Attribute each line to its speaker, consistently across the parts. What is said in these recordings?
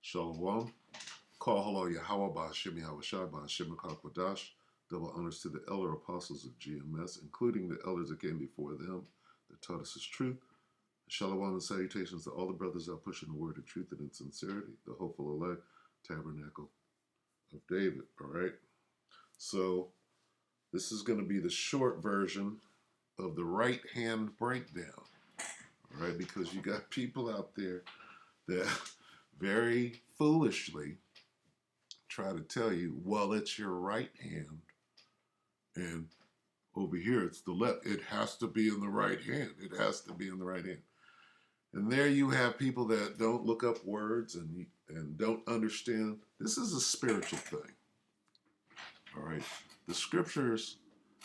Speaker 1: Shalom. Call hello Yahweh Ba'Hashem Yahweh Shai Ba'Hashem Kodash. Double honors to the elder apostles of GMS, including the elders that came before them that taught us his truth. Shalom and salutations to all the brothers out pushing the word of truth and in sincerity, the hopeful elect tabernacle of David. All right. So this is going to be the short version of the right hand breakdown. All right, because you got people out there that very foolishly try to tell you, well, it's your right hand, and over here it's the left. It has to be in the right hand. It has to be in the right hand. And there you have people that don't look up words and don't understand. This is a spiritual thing. All right. The scriptures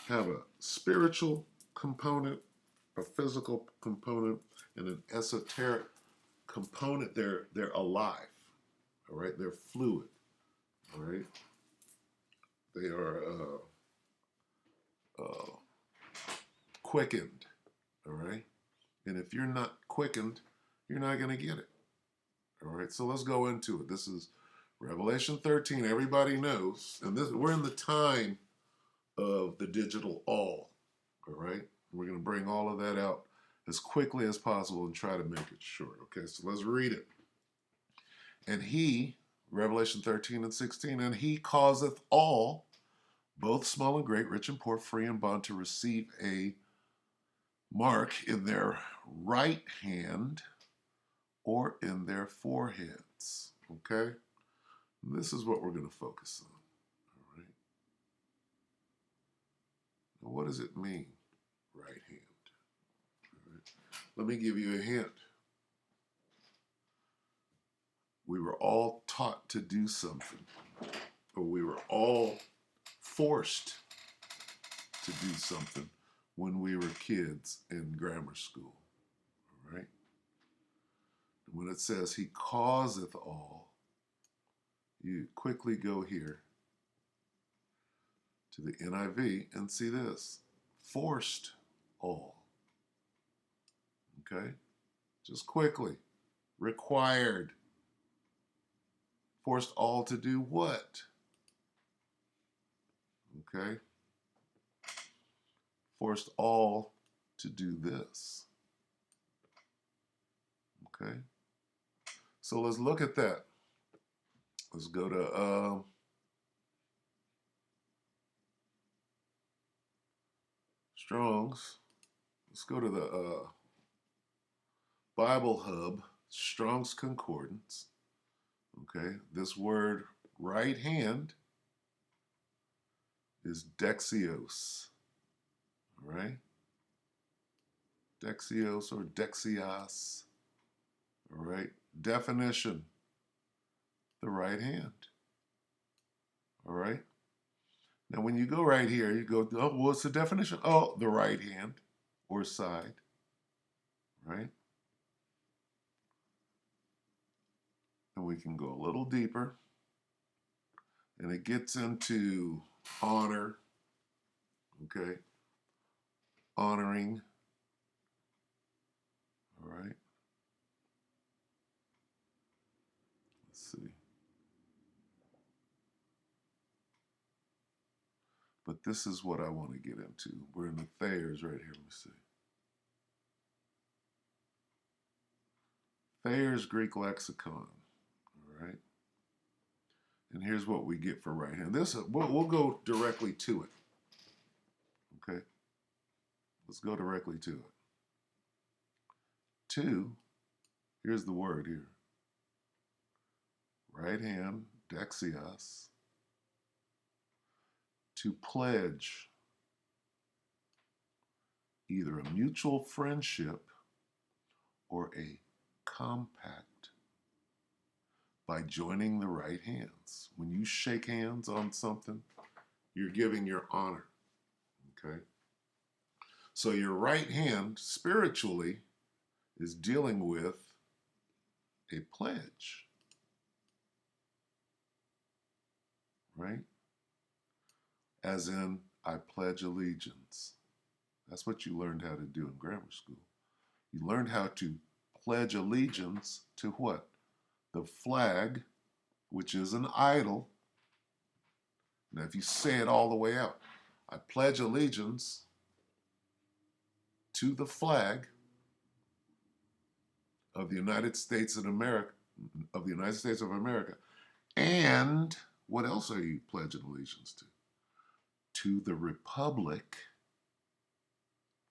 Speaker 1: have a spiritual component, a physical component, and an esoteric component. They're alive. All right. They're fluid. All right. They are quickened. All right. And if you're not quickened, you're not going to get it. All right. So let's go into it. This is Revelation 13. Everybody knows. And we're in the time of the digital all. All right. We're going to bring all of that out as quickly as possible and try to make it short. Okay. So let's read it. And he, Revelation 13 and 16, and he causeth all, both small and great, rich and poor, free and bond, to receive a mark in their right hand or in their foreheads. Okay? And this is what we're going to focus on. All right? Now, what does it mean, right hand? All right. Let me give you a hint. We were all taught to do something, or we were all forced to do something when we were kids in grammar school. All right? When it says he causeth all, you quickly go here to the NIV and see this. Forced all. Okay? Just quickly. Required. Forced all to do what? Okay? Forced all to do this. Okay? So let's look at that. Let's go to Strong's. Let's go to the Bible Hub, Strong's Concordance. Okay, this word right hand is dexios. All right? Dexios or dexios. All right? Definition, the right hand. All right? Now, when you go right here, you go, oh, what's the definition? Oh, the right hand or side. Right? And we can go a little deeper. And it gets into honor. Okay? Honoring. All right? Let's see. But this is what I want to get into. We're in the Thayer's right here. Let me see. Thayer's Greek Lexicon. All right. And here's what we get for right hand. This we'll go directly to it. Okay. Let's go directly to it. Two. Here's the word here. Right hand, dexios. To pledge either a mutual friendship or a compact by joining the right hands. When you shake hands on something, you're giving your honor. Okay? So your right hand, spiritually, is dealing with a pledge. Right? As in, I pledge allegiance. That's what you learned how to do in grammar school. You learned how to pledge allegiance to what? the flag, which is an idol. Now, if you say it all the way out, I pledge allegiance to the flag of the United States of America, and what else are you pledging allegiance to? To the republic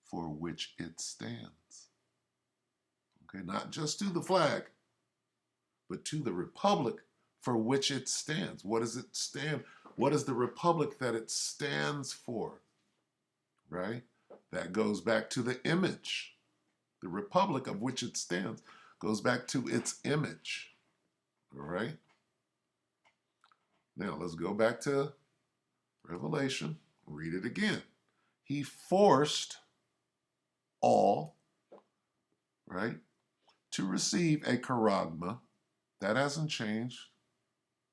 Speaker 1: for which it stands. Okay, not just to the flag, but to the republic for which it stands. What does it stand? What is the republic that it stands for? Right? That goes back to the image. The republic of which it stands goes back to its image. All right? Now let's go back to Revelation. Read it again. He forced all, right, to receive a charagma. That hasn't changed,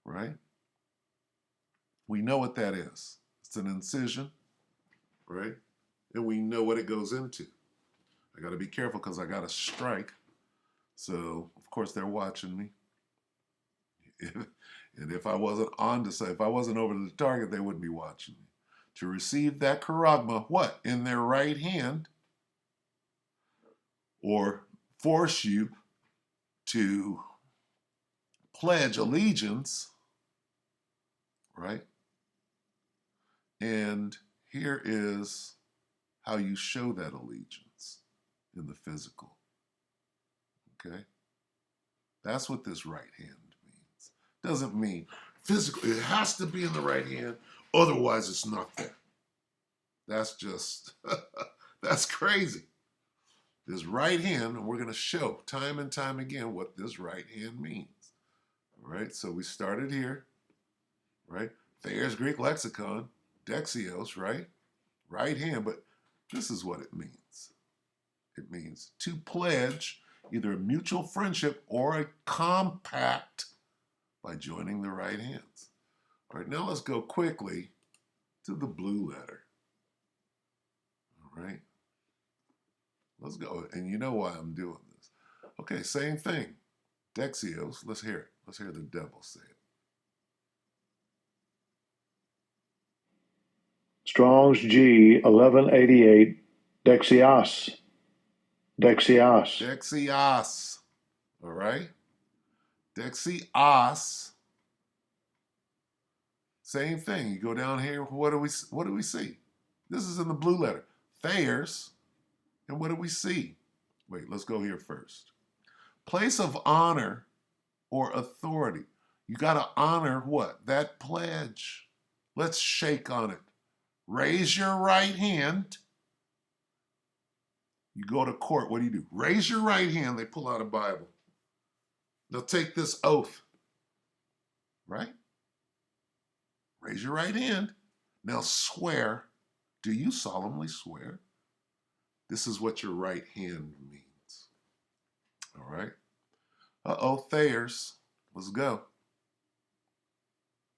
Speaker 1: right? We know what that is. It's an incision, right? And we know what it goes into. I got to be careful because I got a strike. So, of course, they're watching me. And if I wasn't on to say, if I wasn't over to the target, they wouldn't be watching me. To receive that charagma, what? In their right hand, or force you to pledge allegiance, right? And here is how you show that allegiance in the physical. Okay? That's what this right hand means. Doesn't mean physical. It has to be in the right hand, otherwise it's not there. That's just, that's crazy. This right hand, and we're going to show time and time again what this right hand means. All right, so we started here, right? Thayer's Greek lexicon, Dexios, right? Right hand, but this is what it means. It means to pledge either a mutual friendship or a compact by joining the right hands. All right, now let's go quickly to the blue letter. All right, let's go. And you know why I'm doing this. Okay, same thing. Dexios, let's hear it. Let's hear the devil say it.
Speaker 2: Strong's G 1188, Dexios. Dexios.
Speaker 1: Dexios. All right? Dexios. Same thing. You go down here, what do we see? This is in the blue letter. Thayer's. And what do we see? Wait, let's go here first. Place of honor or authority. You got to honor what? That pledge. Let's shake on it. Raise your right hand. You go to court, what do? Raise your right hand. They pull out a Bible. Now take this oath, right? Raise your right hand. Now swear. Do you solemnly swear? This is what your right hand means. All right? Uh-oh, Thayer's. Let's go.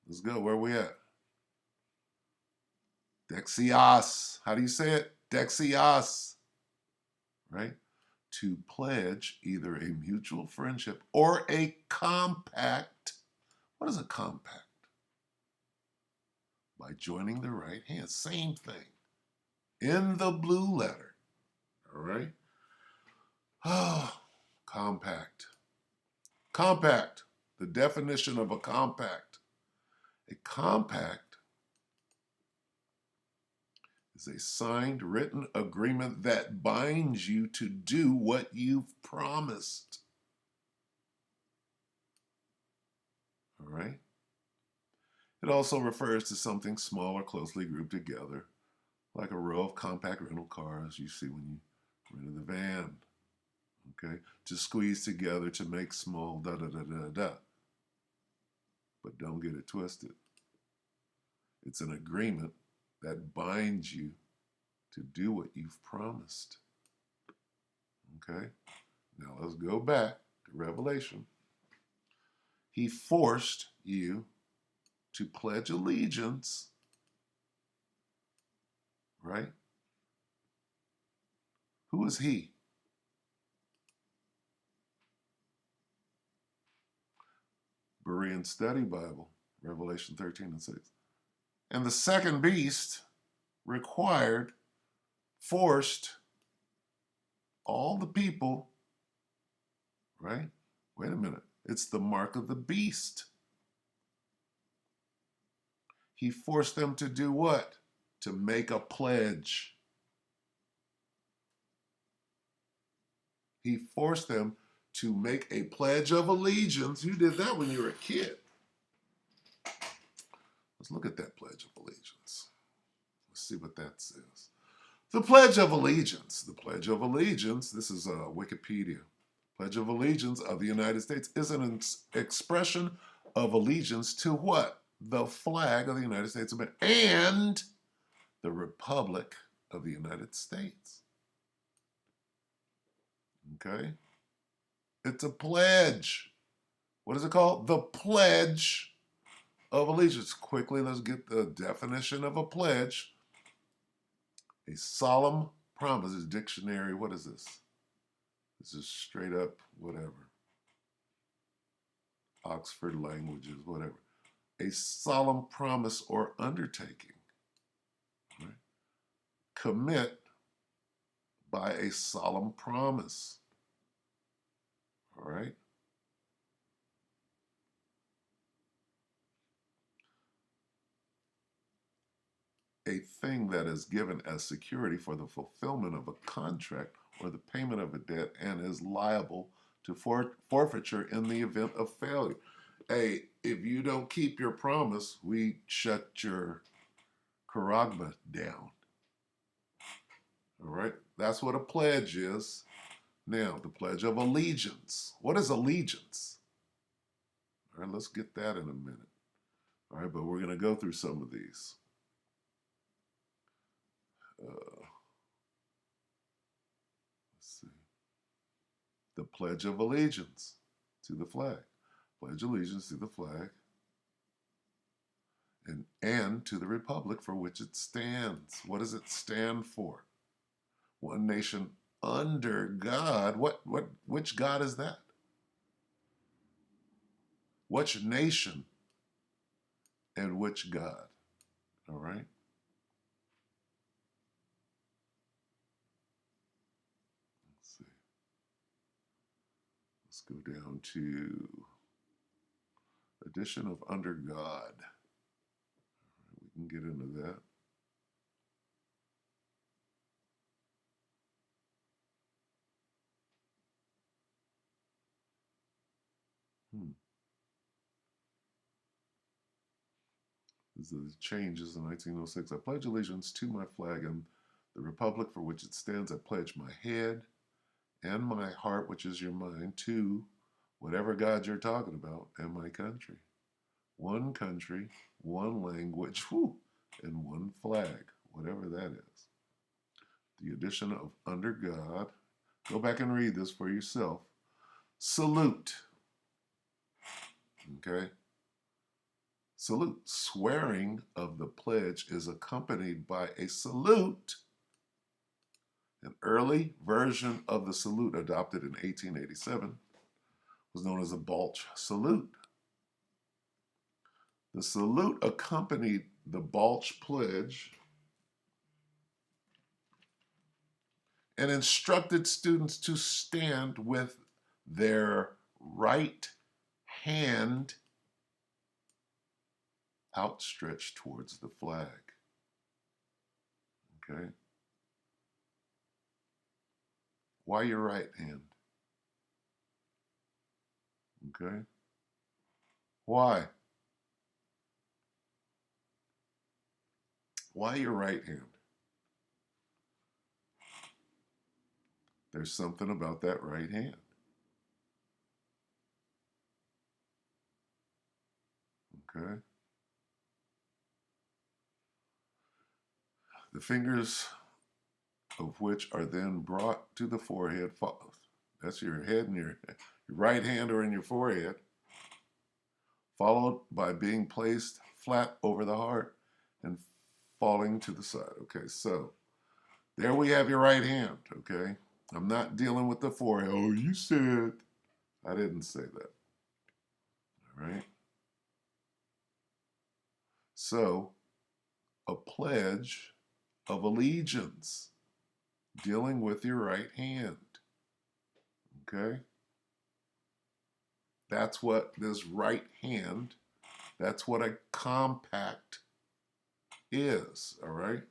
Speaker 1: Let's go. Where are we at? Dexios. How do you say it? Dexios. Right? To pledge either a mutual friendship or a compact. What is a compact? By joining the right hand. Same thing. In the blue letter. All right? Oh, compact. Compact. The definition of a compact. A compact is a signed written agreement that binds you to do what you've promised. All right? It also refers to something small or closely grouped together, like a row of compact rental cars you see when you rent the van. Okay? To squeeze together to make small da-da-da-da-da. But don't get it twisted. It's an agreement that binds you to do what you've promised. Okay? Now let's go back to Revelation. He forced you to pledge allegiance, right? Who is he? Berean Study Bible, Revelation 13 and 6. And the second beast required, forced all the people, right? Wait a minute. It's the mark of the beast. He forced them to do what? To make a pledge. He forced them to make a pledge of allegiance. You did that when you were a kid. Let's look at that Pledge of Allegiance. Let's see what that says. The Pledge of Allegiance. The Pledge of Allegiance, this is Wikipedia. Pledge of Allegiance of the United States is an expression of allegiance to what? The flag of the United States of America and the Republic of the United States. Okay? It's a pledge. What is it called? The Pledge of Allegiance. Quickly, let's get the definition of a pledge. A solemn promise. Is dictionary. What is this? This is straight up whatever. Oxford Languages, whatever. A solemn promise or undertaking. Right? Commit by a solemn promise. All right? A thing that is given as security for the fulfillment of a contract or the payment of a debt and is liable to forfeiture in the event of failure. Hey, if you don't keep your promise, we shut your charagma down. All right? That's what a pledge is. Now, the Pledge of Allegiance. What is allegiance? All right, let's get that in a minute. All right, but we're going to go through some of these. Let's see. The Pledge of Allegiance to the flag. Pledge allegiance to the flag and to the republic for which it stands. What does it stand for? One nation under God. Which God is that? Which nation and which God? All right. Let's see. Let's go down to edition of under God. We can get into that. These are the changes in 1906. I pledge allegiance to my flag and the republic for which it stands. I pledge my head and my heart, which is your mind, to whatever God you're talking about, and my country. One country, one language, and one flag, whatever that is. The addition of under God. Go back and read this for yourself. Salute. Okay? Salute. Swearing of the pledge is accompanied by a salute. An early version of the salute adopted in 1887 was known as a Balch salute. The salute accompanied the Balch pledge and instructed students to stand with their right hand outstretched towards the flag. Okay? Why your right hand? Okay? Why? Why your right hand? There's something about that right hand. Okay? The fingers of which are then brought to the forehead. That's your head and your right hand are in your forehead, followed by being placed flat over the heart and falling to the side. Okay, so there we have your right hand. Okay, I'm not dealing with the forehead. Oh, you said. I didn't say that. All right. So, a pledge of allegiance, dealing with your right hand. Okay? That's what this right hand, that's what a compact is, all right?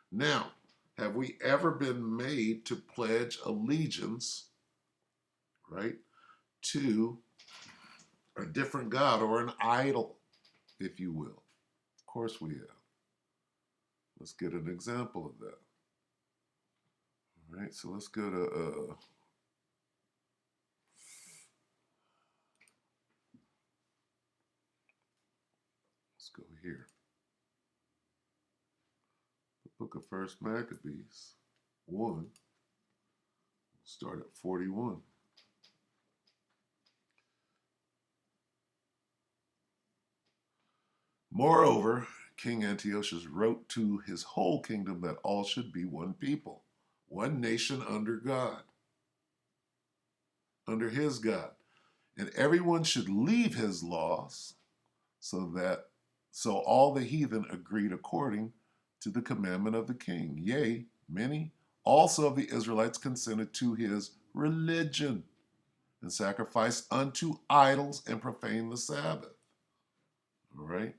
Speaker 1: Now, have we ever been made to pledge allegiance, right, to a different God or an idol, if you will? Of course we have. Let's get an example of that. All right, so let's go to let's go here. The book of First Maccabees 1. We'll start at 41. Moreover, King Antiochus wrote to his whole kingdom that all should be one people, one nation under God, under his God, and everyone should leave his laws, so all the heathen agreed according to the commandment of the king. Yea, many also of the Israelites consented to his religion, and sacrificed unto idols and profaned the Sabbath. All right?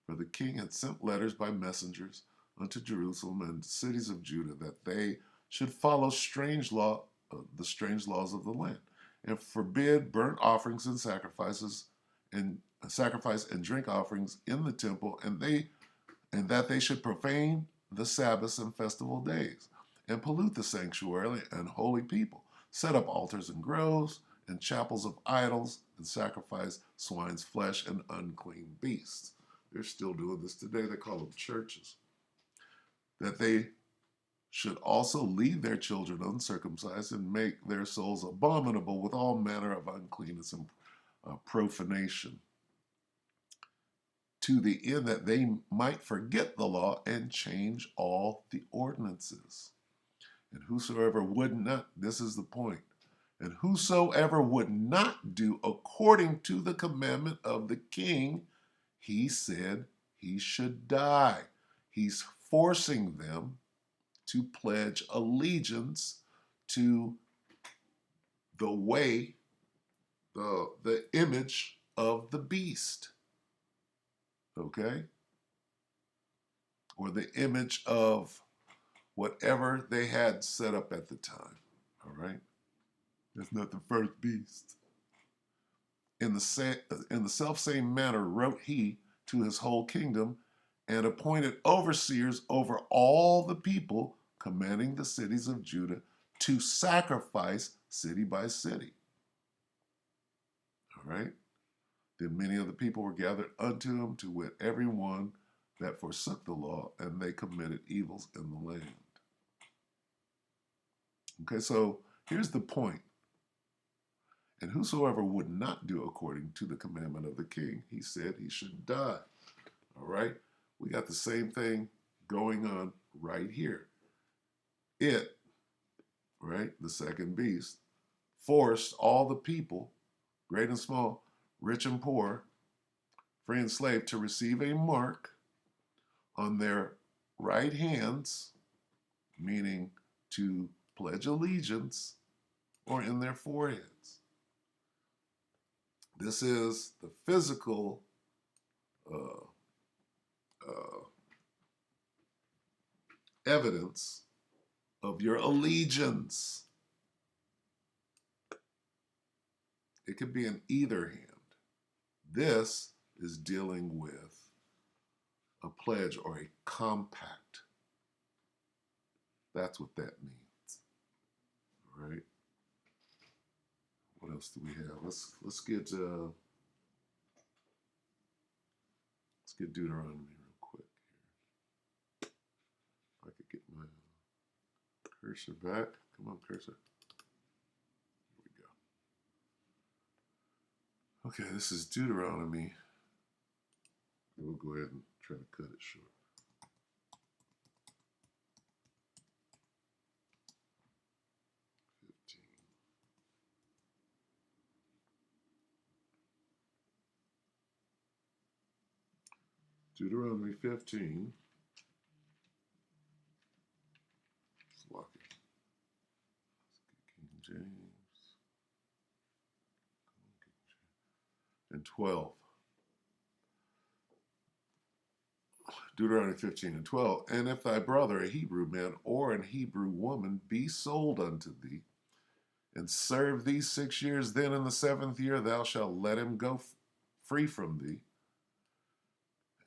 Speaker 1: For the king had sent letters by messengers unto Jerusalem and the cities of Judah that they should follow the strange laws of the land, and forbid burnt offerings and sacrifice and drink offerings in the temple, and that they should profane the Sabbaths and festival days, and pollute the sanctuary and holy people, set up altars and groves and chapels of idols, and sacrifice swine's flesh and unclean beasts. They're still doing this today. They call them churches. That they should also leave their children uncircumcised and make their souls abominable with all manner of uncleanness and profanation, to the end that they might forget the law and change all the ordinances. And whosoever would not, this is the point, and whosoever would not do according to the commandment of the king, he said he should die. He's forcing them to pledge allegiance to the way, the image of the beast. Okay? Or the image of whatever they had set up at the time. All right? That's not the first beast. In the self-same manner wrote he to his whole kingdom, and appointed overseers over all the people, commanding the cities of Judah to sacrifice city by city. All right? Then many of the people were gathered unto him, to wit, every one that forsook the law, and they committed evils in the land. Okay, so here's the point. And whosoever would not do according to the commandment of the king, he said he should die. All right? We got the same thing going on right here. It, right, the second beast, forced all the people, great and small, rich and poor, free and slave, to receive a mark on their right hands, meaning to pledge allegiance, or in their foreheads. This is the physical evidence of your allegiance. It could be in either hand. This is dealing with a pledge or a compact. That's what that means. All right. What else do we have? Let's get Deuteronomy real quick here. If I could get my cursor back. Come on, cursor. Here we go. Okay, this is Deuteronomy. We'll go ahead and try to cut it short. Deuteronomy 15. King James. And 12. Deuteronomy 15 and 12. And if thy brother, a Hebrew man or an Hebrew woman, be sold unto thee, and serve thee 6 years, then in the 7th year thou shalt let him go free from thee.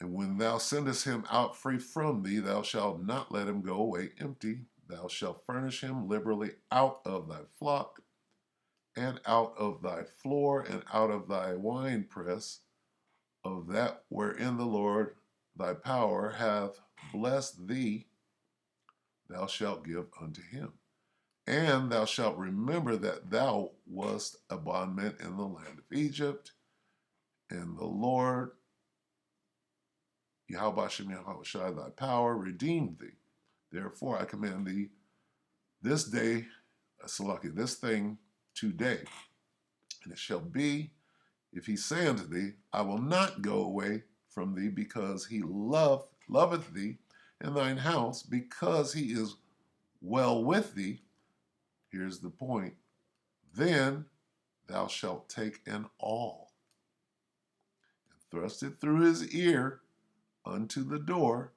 Speaker 1: And when thou sendest him out free from thee, thou shalt not let him go away empty. Thou shalt furnish him liberally out of thy flock, and out of thy floor, and out of thy winepress, of that wherein the Lord thy power hath blessed thee, thou shalt give unto him. And thou shalt remember that thou wast a bondman in the land of Egypt, and the Lord, Yahweh Shem Yahweh Shai, thy power, redeemed thee. Therefore I command thee this day, this thing today. And it shall be, if he say unto thee, I will not go away from thee, because he loveth thee and thine house, because he is well with thee. Here's the point. Then thou shalt take an awl, and thrust it through his ear unto the door,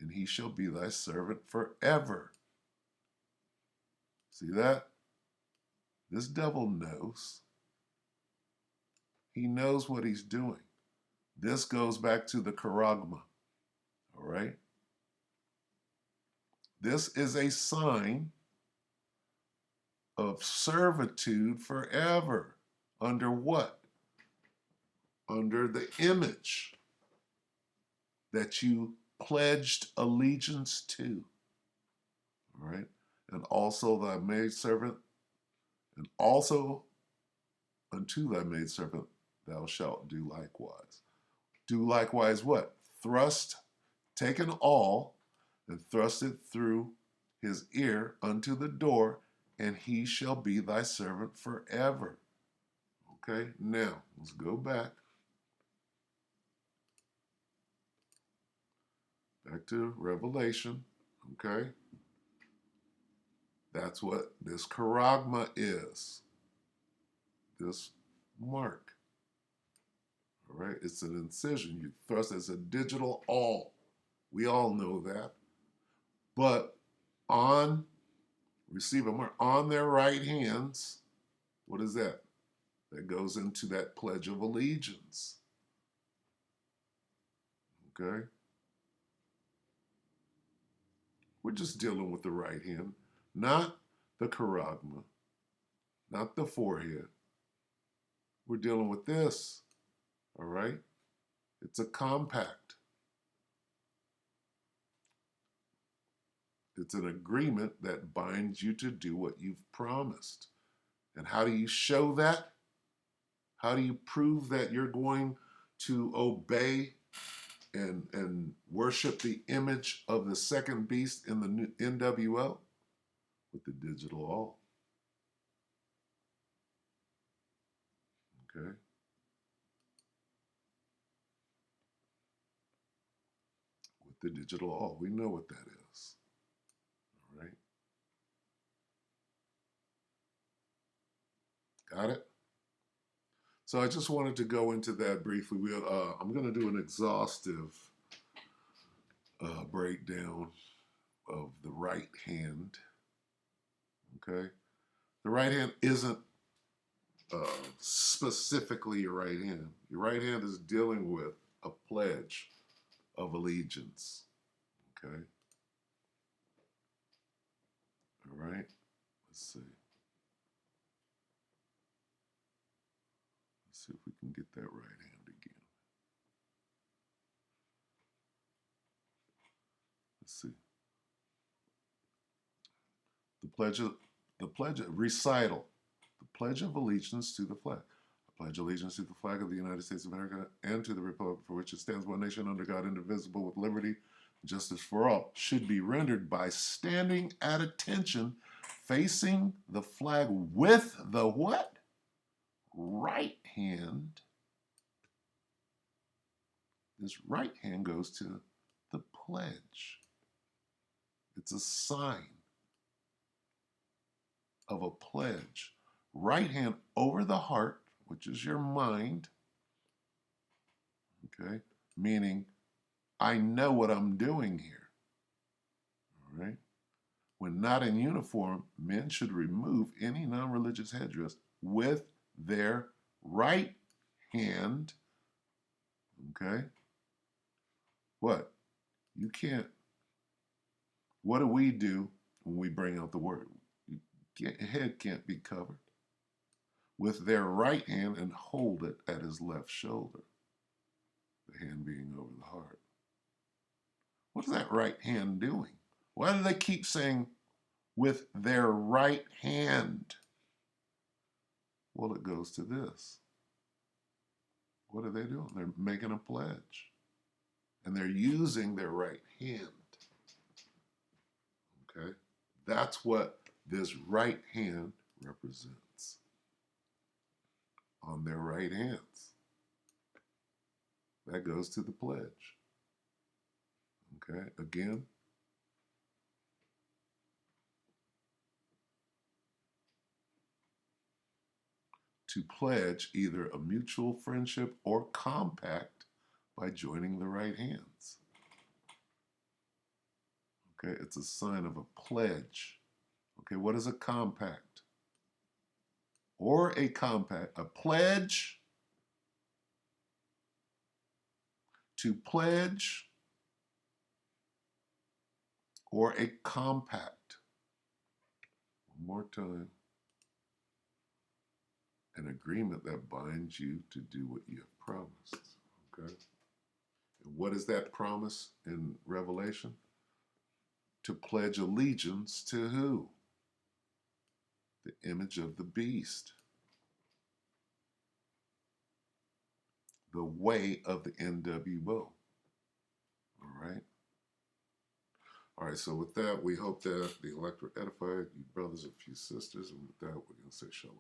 Speaker 1: and he shall be thy servant forever. See that? This devil knows. He knows what he's doing. This goes back to the charagma, all right? This is a sign of servitude forever. Under what? Under the image that you pledged allegiance to, all right? And also thy maidservant, and also unto thy maidservant thou shalt do likewise. Do likewise what? Take an awl, and thrust it through his ear unto the door, and he shall be thy servant forever. Okay, now let's go back. Back to Revelation. Okay, that's what this charagma is. This mark. All right, it's an incision. You thrust, it's a digital awl. We all know that. But receive a mark on their right hands, what is that? That goes into that Pledge of Allegiance. Okay? We're just dealing with the right hand, not the charagma, not the forehead. We're dealing with this, all right? It's a compact. It's an agreement that binds you to do what you've promised. And how do you show that? How do you prove that you're going to obey and worship the image of the second beast in the NWO? With the digital awl. Okay? With the digital awl. We know what that is. All right? Got it? So I just wanted to go into that briefly. I'm going to do an exhaustive breakdown of the right hand. Okay? The right hand isn't specifically your right hand. Your right hand is dealing with a pledge of allegiance. Okay? All right? Let's see. Let's see if we can get that right hand again. Let's see. The pledge of recital. The Pledge of Allegiance to the flag. I pledge allegiance to the flag of the United States of America and to the republic for which it stands, one nation under God, indivisible, with liberty and justice for all. Should be rendered by standing at attention, facing the flag with the what? Right hand. this right hand goes to the pledge. It's a sign of a pledge. Right hand over the heart, which is your mind, okay, meaning I know what I'm doing here, all right? When not in uniform, men should remove any non-religious headdress with their right hand, okay? What? You can't, what do we do when we bring out the word? Head can't be covered. With their right hand and hold it at his left shoulder, the hand being over the heart. What is that right hand doing? Why do they keep saying with their right hand? Well, it goes to this. What are they doing? They're making a pledge. And they're using their right hand. Okay? That's what this right hand represents. On their right hands. That goes to the pledge. Okay? Again, to pledge either a mutual friendship or compact by joining the right hands. Okay, it's a sign of a pledge. Okay, what is a compact? Or a compact, a pledge, to pledge, or a compact. One more time. An agreement that binds you to do what you have promised. Okay? And what is that promise in Revelation? To pledge allegiance to who? The image of the beast. The way of the NWO. All right? All right, so with that, we hope that the electorate edified you brothers and few sisters, and with that, we're going to say shalom.